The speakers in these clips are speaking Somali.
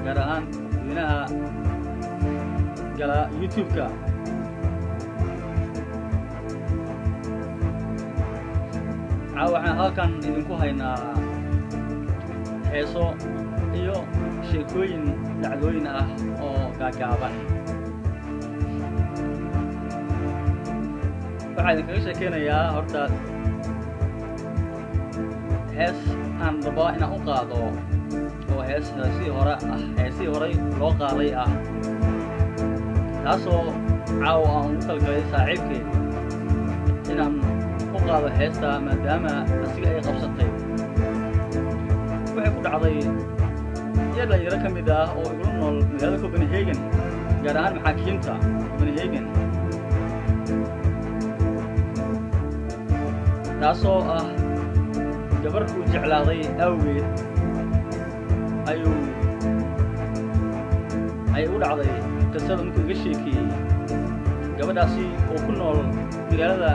قرآن منها قال يوتيوب كا عاوحنا هالكان إذنكو هاينا حيثو إيو شيكوين دعدوين أو قاقابان waxaan kaga sheekeynayaa horta hees aan rabo inaan u qaado oo heesii hore loo qaaday taasoo caawa aan ugu talgalay saaxiibkay inaan u qaado heesta maadaama asiga ay qabsatay waxay ku dhacday dhalinyaro ka mid ah oo igula nool magaalada Copenhagen gaar ahaan maxaakiimta Copenhagen taasoo gabar uu jeclaaday awgeed ay u dhacday qisada markuu iga sheekeeyey gabadhaasi oo ku nool magaalada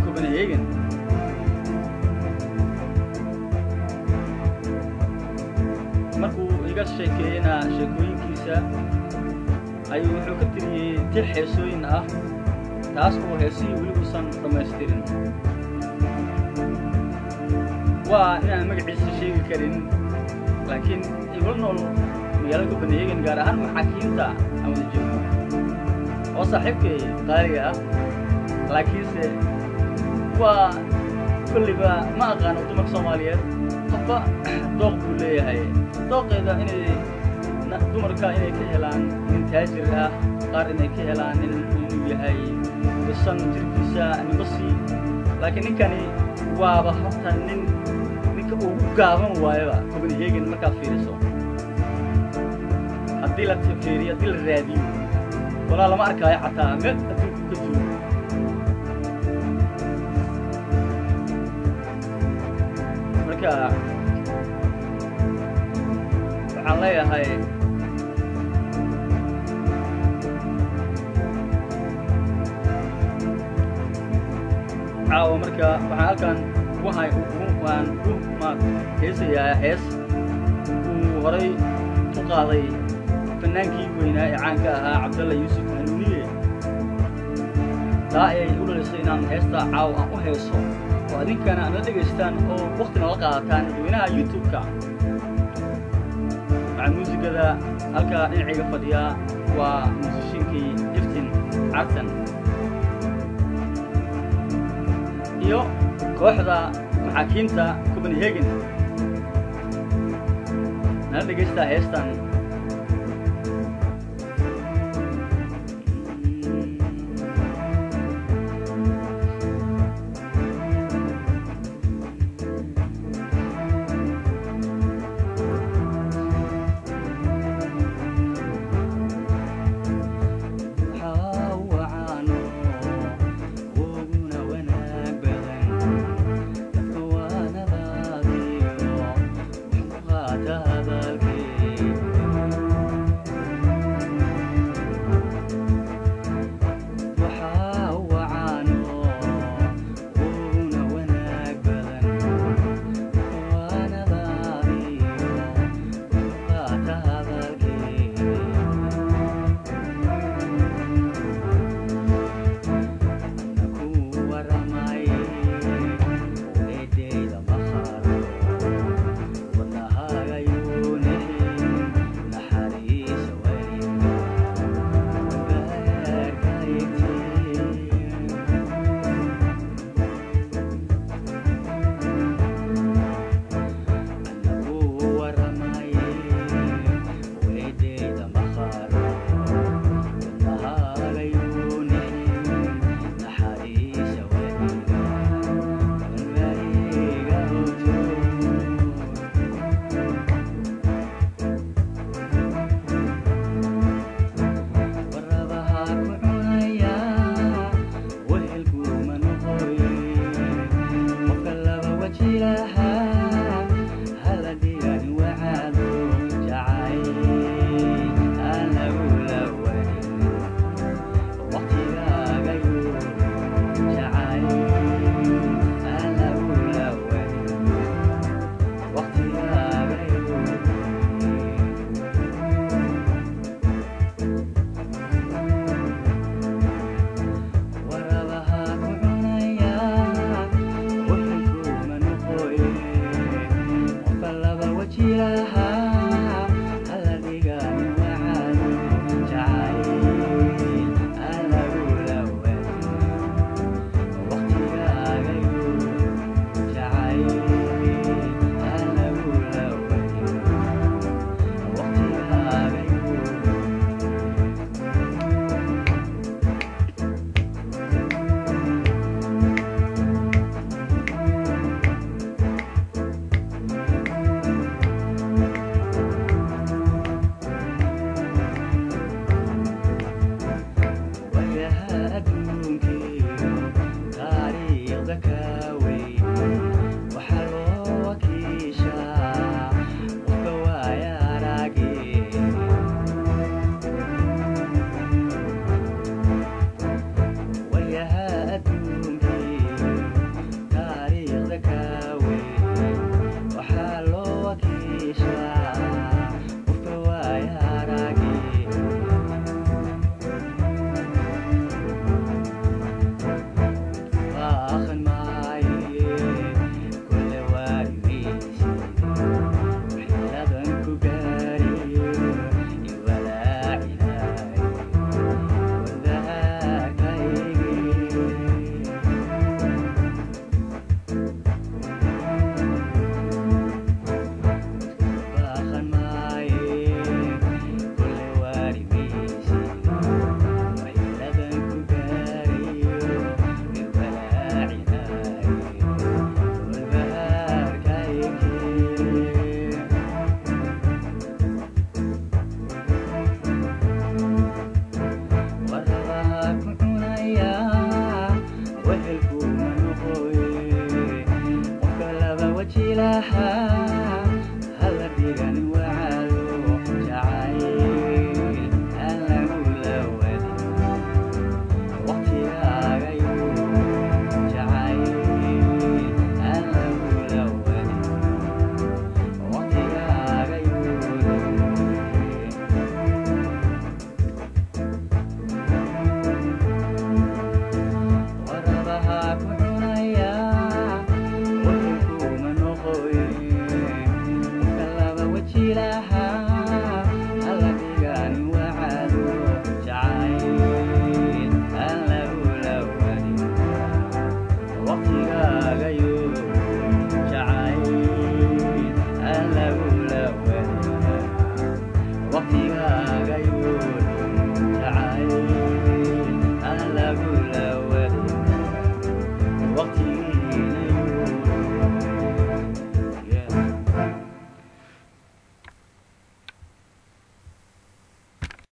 Copenhagen markuu iga sheekeeyena sheekooyinkiisa ayuu wuxuu ka tiriyey tix heesooyin taas oo heesii weli uusan dhamaystirin waa inaan magaciisa sheegi karin laakiin igula nool magaalada Copenhagen gaar ahaan maxaakiimta aan wada joogno oo saaxiibkay qaaliga laakiinse waa kulliba ma aqaano dumarka Soomaaliyeed qofba dooq buu leeyahay dooqeeda inay dumarka inay ka helaan nin taajir qaar inay ka helaan nin yahay bisan jirkiisa nibasi laakiin ninkani waaba horta ninka ugu gaaban waayaba Copenhagen markaad fiiriso haddii la fiiriyo haddii la raadiyo walaa lama arkaayo xataa meel adduunka ka joogo marka waxaan leeyahay caawa marka waxaan halkan waan ku heesayaa hees uu horay u qaaday fanaankii weynaa ee caanka ahaa Cabdalla Yuusuf Hanuuniye taa ayay u dhalisay inaan heesta caawa aan u heeso oo adinkana aad dhegaystaan oo waqtina la qaadataan dadweynaha YouTube-ka maca muusigada halka dhinacayga fadhiya waa musishinkii Iftiin Cartan iyo kooxda maxaakiimta Copenhagen nala dhegaysta heestan إلها